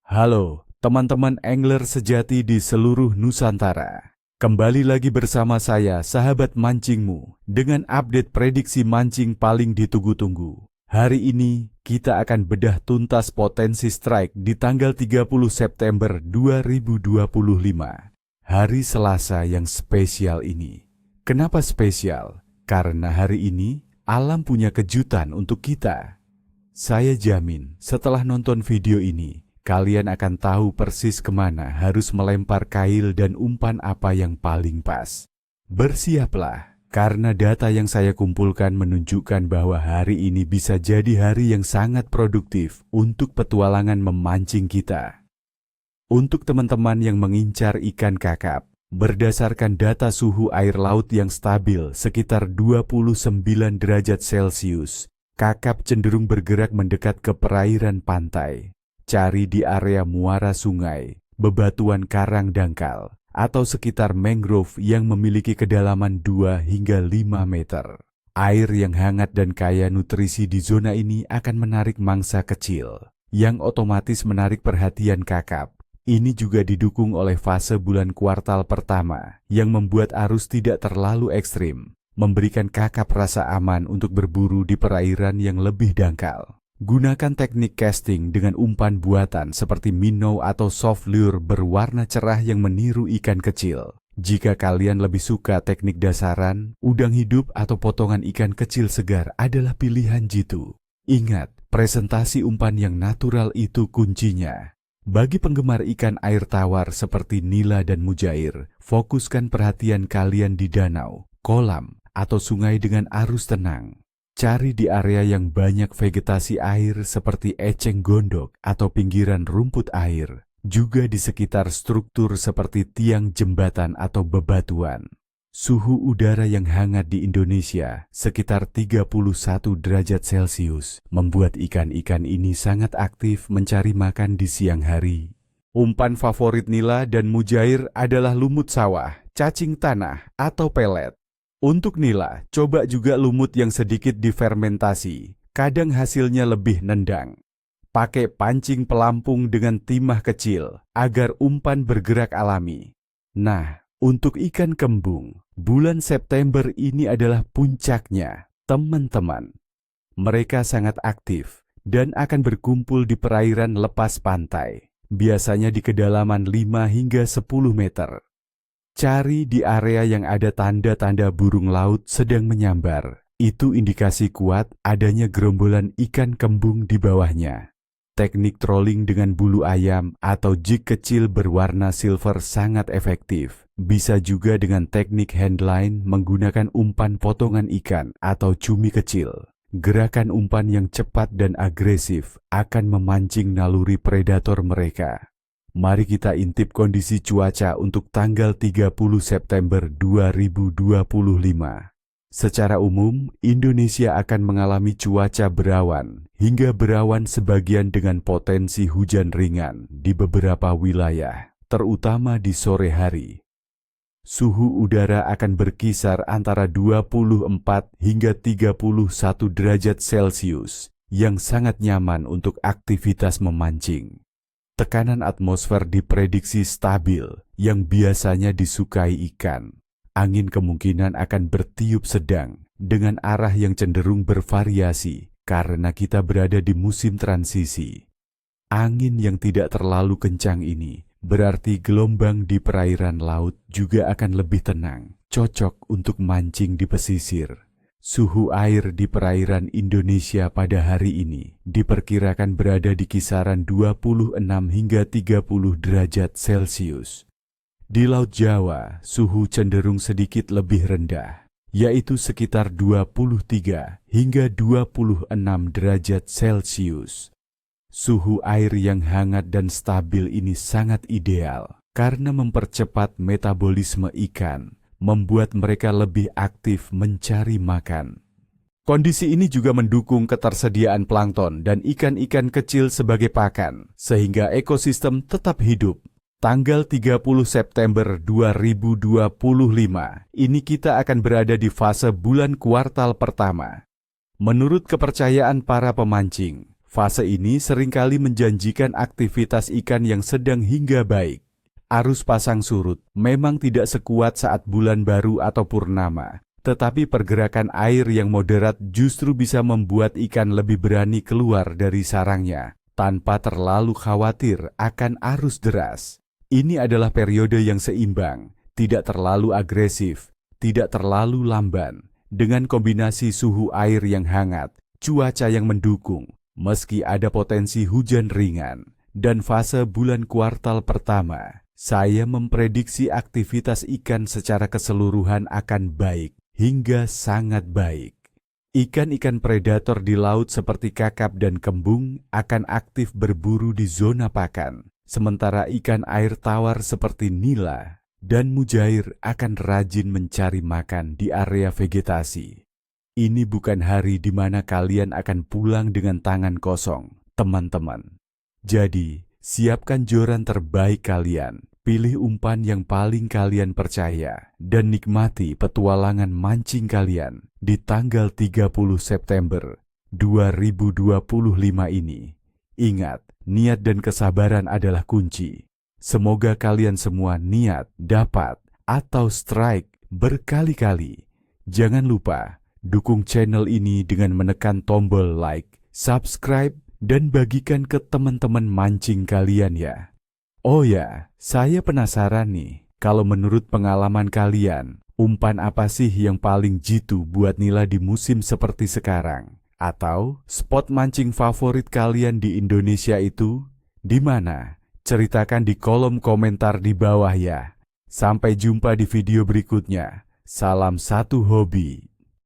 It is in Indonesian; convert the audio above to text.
Halo, teman-teman angler sejati di seluruh Nusantara. Kembali lagi bersama saya, sahabat mancingmu, dengan update prediksi mancing paling ditunggu-tunggu. Hari ini, kita akan bedah tuntas potensi strike di tanggal 30 September 2025. Hari Selasa yang spesial ini. Kenapa spesial? Karena hari ini, alam punya kejutan untuk kita. Saya jamin, setelah nonton video ini, kalian akan tahu persis kemana harus melempar kail dan umpan apa yang paling pas. Bersiaplah, karena data yang saya kumpulkan menunjukkan bahwa hari ini bisa jadi hari yang sangat produktif untuk petualangan memancing kita. Untuk teman-teman yang mengincar ikan kakap, berdasarkan data suhu air laut yang stabil sekitar 29 derajat Celcius, kakap cenderung bergerak mendekat ke perairan pantai. Cari di area muara sungai, bebatuan karang dangkal, atau sekitar mangrove yang memiliki kedalaman 2 hingga 5 meter. Air yang hangat dan kaya nutrisi di zona ini akan menarik mangsa kecil, yang otomatis menarik perhatian kakap. Ini juga didukung oleh fase bulan kuartal pertama, yang membuat arus tidak terlalu ekstrim, memberikan kakap rasa aman untuk berburu di perairan yang lebih dangkal. Gunakan teknik casting dengan umpan buatan seperti minnow atau soft lure berwarna cerah yang meniru ikan kecil. Jika kalian lebih suka teknik dasaran, udang hidup atau potongan ikan kecil segar adalah pilihan jitu. Ingat, presentasi umpan yang natural itu kuncinya. Bagi penggemar ikan air tawar seperti nila dan mujair, fokuskan perhatian kalian di danau, kolam, atau sungai dengan arus tenang. Cari di area yang banyak vegetasi air seperti eceng gondok atau pinggiran rumput air, juga di sekitar struktur seperti tiang jembatan atau bebatuan. Suhu udara yang hangat di Indonesia, sekitar 31 derajat Celcius, membuat ikan-ikan ini sangat aktif mencari makan di siang hari. Umpan favorit nila dan mujair adalah lumut sawah, cacing tanah, atau pelet. Untuk nila, coba juga lumut yang sedikit difermentasi, kadang hasilnya lebih nendang. Pakai pancing pelampung dengan timah kecil, agar umpan bergerak alami. Nah, untuk ikan kembung, bulan September ini adalah puncaknya, teman-teman. Mereka sangat aktif, dan akan berkumpul di perairan lepas pantai, biasanya di kedalaman 5 hingga 10 meter. Cari di area yang ada tanda-tanda burung laut sedang menyambar. Itu indikasi kuat adanya gerombolan ikan kembung di bawahnya. Teknik trolling dengan bulu ayam atau jig kecil berwarna silver sangat efektif. Bisa juga dengan teknik handline menggunakan umpan potongan ikan atau cumi kecil. Gerakan umpan yang cepat dan agresif akan memancing naluri predator mereka. Mari kita intip kondisi cuaca untuk tanggal 30 September 2025. Secara umum, Indonesia akan mengalami cuaca berawan hingga berawan sebagian dengan potensi hujan ringan di beberapa wilayah, terutama di sore hari. Suhu udara akan berkisar antara 24 hingga 31 derajat Celcius, yang sangat nyaman untuk aktivitas memancing. Tekanan atmosfer diprediksi stabil, yang biasanya disukai ikan. Angin kemungkinan akan bertiup sedang, dengan arah yang cenderung bervariasi, karena kita berada di musim transisi. Angin yang tidak terlalu kencang ini, berarti gelombang di perairan laut juga akan lebih tenang, cocok untuk mancing di pesisir. Suhu air di perairan Indonesia pada hari ini diperkirakan berada di kisaran 26 hingga 30 derajat Celcius. Di Laut Jawa, suhu cenderung sedikit lebih rendah, yaitu sekitar 23 hingga 26 derajat Celcius. Suhu air yang hangat dan stabil ini sangat ideal karena mempercepat metabolisme ikan, membuat mereka lebih aktif mencari makan. Kondisi ini juga mendukung ketersediaan plankton dan ikan-ikan kecil sebagai pakan, sehingga ekosistem tetap hidup. Tanggal 30 September 2025, ini kita akan berada di fase bulan kuartal pertama. Menurut kepercayaan para pemancing, Fase ini seringkali menjanjikan aktivitas ikan yang sedang hingga baik. Arus pasang surut memang tidak sekuat saat bulan baru atau purnama, tetapi pergerakan air yang moderat justru bisa membuat ikan lebih berani keluar dari sarangnya, tanpa terlalu khawatir akan arus deras. Ini adalah periode yang seimbang, tidak terlalu agresif, tidak terlalu lamban, dengan kombinasi suhu air yang hangat, cuaca yang mendukung, meski ada potensi hujan ringan. Dan fase bulan kuartal pertama, saya memprediksi aktivitas ikan secara keseluruhan akan baik hingga sangat baik. Ikan-ikan predator di laut seperti kakap dan kembung akan aktif berburu di zona pakan, sementara ikan air tawar seperti nila dan mujair akan rajin mencari makan di area vegetasi. Ini bukan hari di mana kalian akan pulang dengan tangan kosong, teman-teman. Jadi, siapkan joran terbaik kalian, pilih umpan yang paling kalian percaya, dan nikmati petualangan mancing kalian di tanggal 30 September 2025 ini. Ingat, niat dan kesabaran adalah kunci. Semoga kalian semua niat, dapat, atau strike berkali-kali. Jangan lupa, dukung channel ini dengan menekan tombol like, subscribe, dan bagikan ke teman-teman mancing kalian ya. Oh ya, saya penasaran nih, kalau menurut pengalaman kalian, umpan apa sih yang paling jitu buat nila di musim seperti sekarang? Atau spot mancing favorit kalian di Indonesia itu di mana? Ceritakan di kolom komentar di bawah ya. Sampai jumpa di video berikutnya. Salam satu hobi.